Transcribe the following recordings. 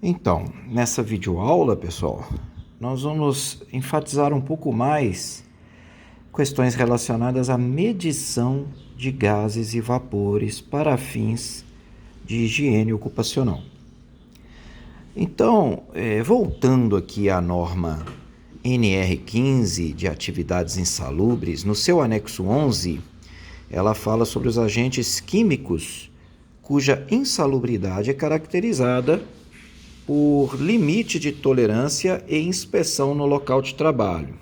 Então, nessa videoaula, pessoal, nós vamos enfatizar um pouco mais questões relacionadas à medição de gases e vapores para fins de higiene ocupacional. Então, voltando aqui à norma NR15 de atividades insalubres, no seu anexo 11, ela fala sobre os agentes químicos cuja insalubridade é caracterizada por limite de tolerância e inspeção no local de trabalho.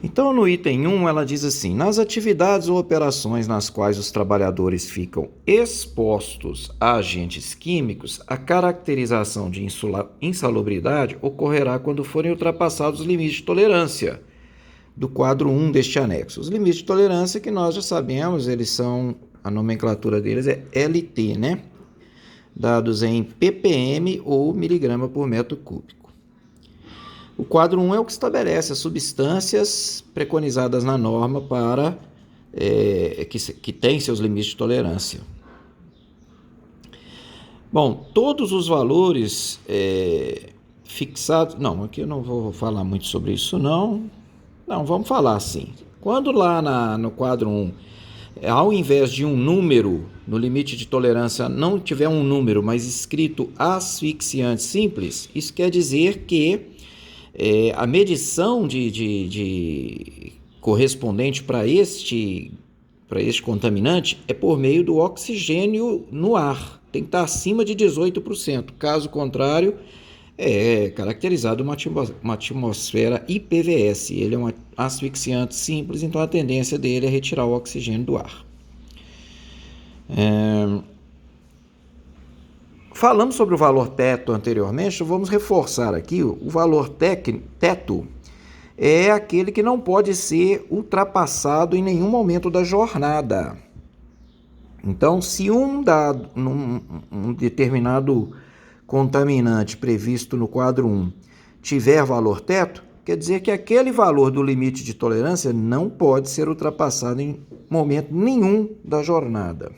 Então, no item 1, ela diz assim: nas atividades ou operações nas quais os trabalhadores ficam expostos a agentes químicos, a caracterização de insalubridade ocorrerá quando forem ultrapassados os limites de tolerância do quadro 1 deste anexo. Os limites de tolerância que nós já sabemos, a nomenclatura deles é LT, né? Dados em ppm ou miligrama por metro cúbico. O quadro 1 é o que estabelece as substâncias preconizadas na norma para que tem seus limites de tolerância. Bom, todos os valores fixados... Não, aqui eu não vou falar muito sobre isso, não. Não, vamos falar assim. Quando lá no quadro 1, ao invés de um número no limite de tolerância não tiver um número, mas escrito asfixiante simples, isso quer dizer que a medição de correspondente para este contaminante é por meio do oxigênio no ar. Tem que estar acima de 18%. Caso contrário, é caracterizado uma atmosfera IPVS. Ele é um asfixiante simples, então a tendência dele é retirar o oxigênio do ar. Falamos sobre o valor teto anteriormente, vamos reforçar aqui. O valor teto é aquele que não pode ser ultrapassado em nenhum momento da jornada. Então, se um determinado contaminante previsto no quadro 1 tiver valor teto, quer dizer que aquele valor do limite de tolerância não pode ser ultrapassado em momento nenhum da jornada.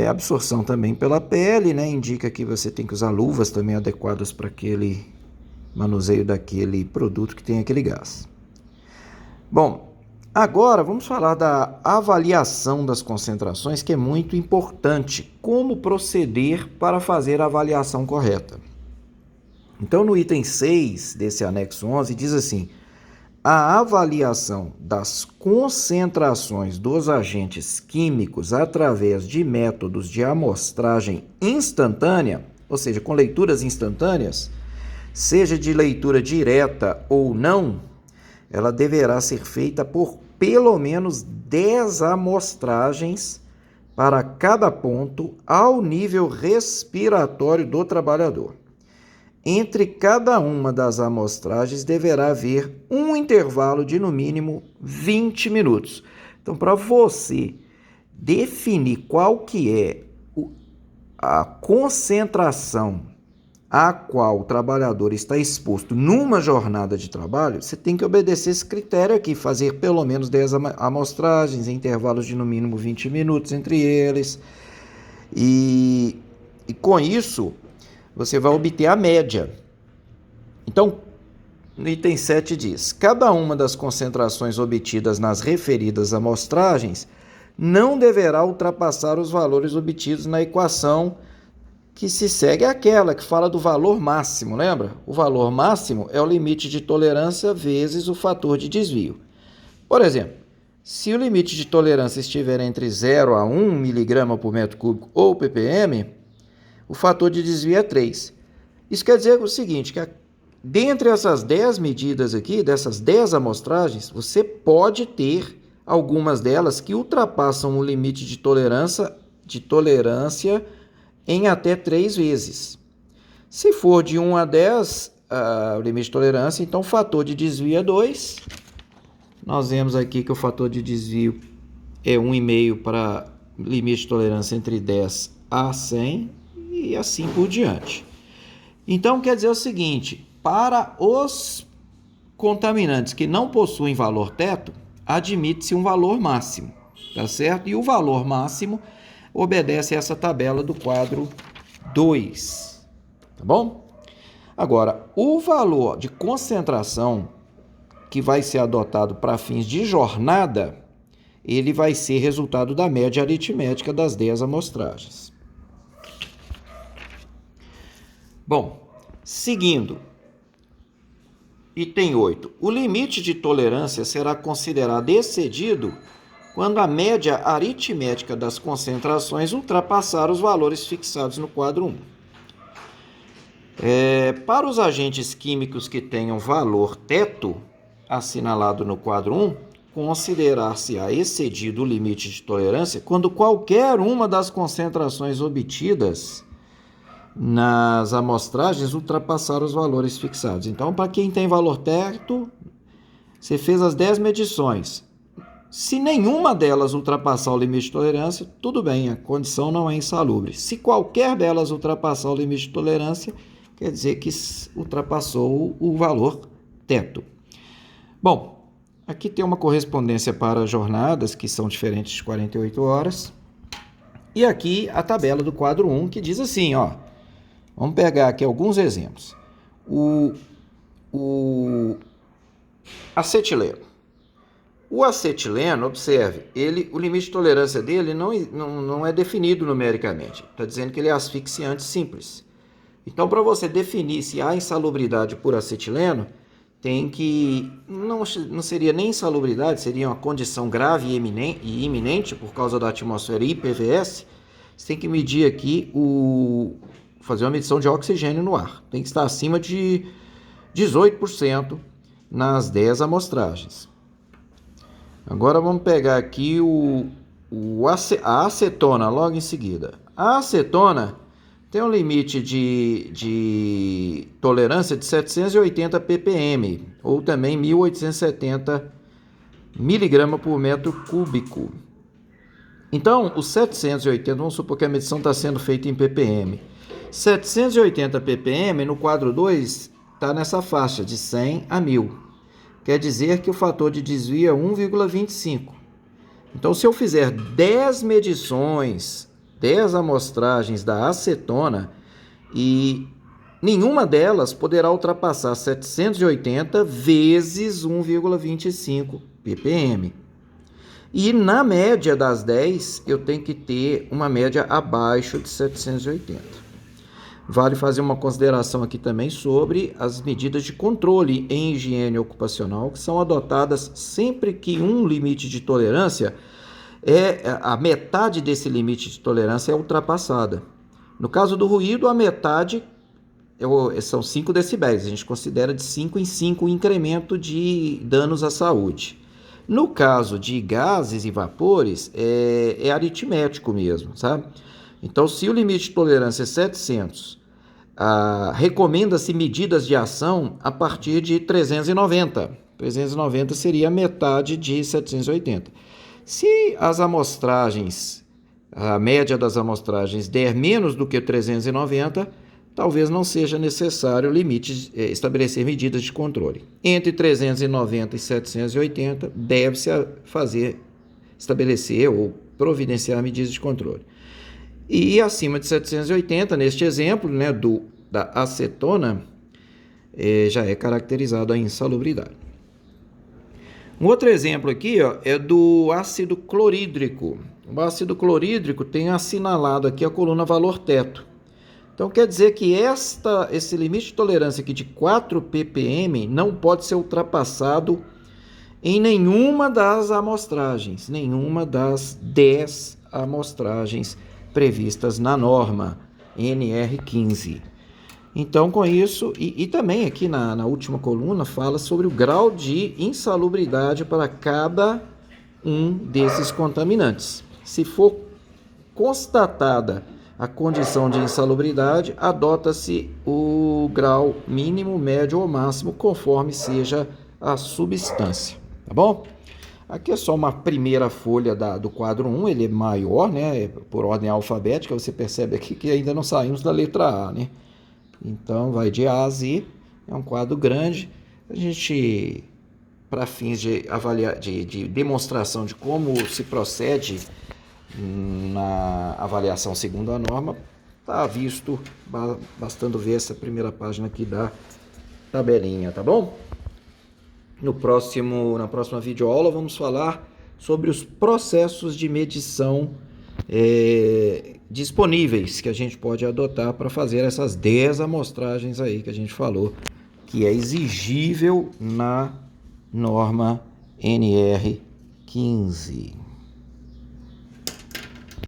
Absorção também pela pele, né? Indica que você tem que usar luvas também adequadas para aquele manuseio daquele produto que tem aquele gás. Bom, agora vamos falar da avaliação das concentrações, que é muito importante. Como proceder para fazer a avaliação correta? Então, no item 6 desse anexo 11, diz assim: a avaliação das concentrações dos agentes químicos através de métodos de amostragem instantânea, ou seja, com leituras instantâneas, seja de leitura direta ou não, ela deverá ser feita por pelo menos 10 amostragens para cada ponto ao nível respiratório do trabalhador. Entre cada uma das amostragens deverá haver um intervalo de no mínimo 20 minutos. Então, para você definir qual que é a concentração a qual o trabalhador está exposto numa jornada de trabalho, você tem que obedecer esse critério aqui, fazer pelo menos 10 amostragens, em intervalos de no mínimo 20 minutos entre eles. E com isso, você vai obter a média. Então, no item 7 diz: cada uma das concentrações obtidas nas referidas amostragens não deverá ultrapassar os valores obtidos na equação que se segue aquela que fala do valor máximo, lembra? O valor máximo é o limite de tolerância vezes o fator de desvio. Por exemplo, se o limite de tolerância estiver entre 0 a 1 mg por metro cúbico ou ppm, o fator de desvio é 3. Isso quer dizer o seguinte, que dentre essas 10 medidas aqui, dessas 10 amostragens, você pode ter algumas delas que ultrapassam o limite de tolerância em até 3 vezes. Se for de 1 a 10, o limite de tolerância, então o fator de desvio é 2. Nós vemos aqui que o fator de desvio é 1,5 para limite de tolerância entre 10 a 100 e assim por diante. Então, quer dizer o seguinte: para os contaminantes que não possuem valor teto, admite-se um valor máximo, tá certo? E o valor máximo obedece a essa tabela do quadro 2, tá bom? Agora, o valor de concentração que vai ser adotado para fins de jornada, ele vai ser resultado da média aritmética das 10 amostragens. Bom, seguindo, item 8. O limite de tolerância será considerado excedido quando a média aritmética das concentrações ultrapassar os valores fixados no quadro 1. Para os agentes químicos que tenham valor teto, assinalado no quadro 1, considerar-se-á excedido o limite de tolerância quando qualquer uma das concentrações obtidas nas amostragens ultrapassar os valores fixados. Então, para quem tem valor teto, você fez as 10 medições. Se nenhuma delas ultrapassar o limite de tolerância, tudo bem, a condição não é insalubre. Se qualquer delas ultrapassar o limite de tolerância, quer dizer que ultrapassou o valor teto. Bom, aqui tem uma correspondência para jornadas que são diferentes de 48 horas. E aqui a tabela do quadro 1 que diz assim, ó. Vamos pegar aqui alguns exemplos. O acetileno. O acetileno, observe, o limite de tolerância dele não é definido numericamente. Está dizendo que ele é asfixiante simples. Então, para você definir se há insalubridade por acetileno, tem que... Não seria nem insalubridade, seria uma condição grave e iminente por causa da atmosfera IPVS. Você tem que medir aqui fazer uma medição de oxigênio no ar. Tem que estar acima de 18% nas 10 amostragens. Agora vamos pegar aqui a acetona logo em seguida. A acetona tem um limite de tolerância de 780 ppm, ou também 1870 miligramas por metro cúbico. Então, os 780, vamos supor que a medição está sendo feita em ppm. 780 ppm no quadro 2 está nessa faixa de 100 a 1000. Quer dizer que o fator de desvio é 1,25. Então, se eu fizer 10 medições, 10 amostragens da acetona, e nenhuma delas poderá ultrapassar 780 vezes 1,25 ppm. E na média das 10, eu tenho que ter uma média abaixo de 780. Vale fazer uma consideração aqui também sobre as medidas de controle em higiene ocupacional, que são adotadas sempre que um limite de tolerância a metade desse limite de tolerância é ultrapassada. No caso do ruído, a metade são 5 decibéis. A gente considera de 5 em 5 o incremento de danos à saúde. No caso de gases e vapores, é aritmético mesmo, sabe? Então, se o limite de tolerância é 700, recomenda-se medidas de ação a partir de 390. 390 seria a metade de 780. Se as amostragens, a média das amostragens der menos do que 390, talvez não seja necessário estabelecer medidas de controle. Entre 390 e 780, deve-se estabelecer ou providenciar medidas de controle. E acima de 780, neste exemplo, né, da acetona, já é caracterizado a insalubridade. Um outro exemplo aqui, ó, é do ácido clorídrico. O ácido clorídrico tem assinalado aqui a coluna valor teto. Então, quer dizer que esse limite de tolerância aqui de 4 ppm não pode ser ultrapassado em nenhuma das amostragens, nenhuma das 10 amostragens previstas na norma NR15. Então, com isso, e também aqui na última coluna fala sobre o grau de insalubridade para cada um desses contaminantes. Se for constatada a condição de insalubridade, adota-se o grau mínimo, médio ou máximo, conforme seja a substância, tá bom? Aqui é só uma primeira folha do quadro 1, ele é maior, né, por ordem alfabética, você percebe aqui que ainda não saímos da letra A, né? Então, vai de A a Z, é um quadro grande. A gente, para fins de avaliar, de demonstração de como se procede na avaliação segundo a norma, está visto, bastando ver essa primeira página aqui da tabelinha, tá bom? Na próxima videoaula vamos falar sobre os processos de medição disponíveis que a gente pode adotar para fazer essas 10 amostragens aí que a gente falou, que é exigível na norma NR 15.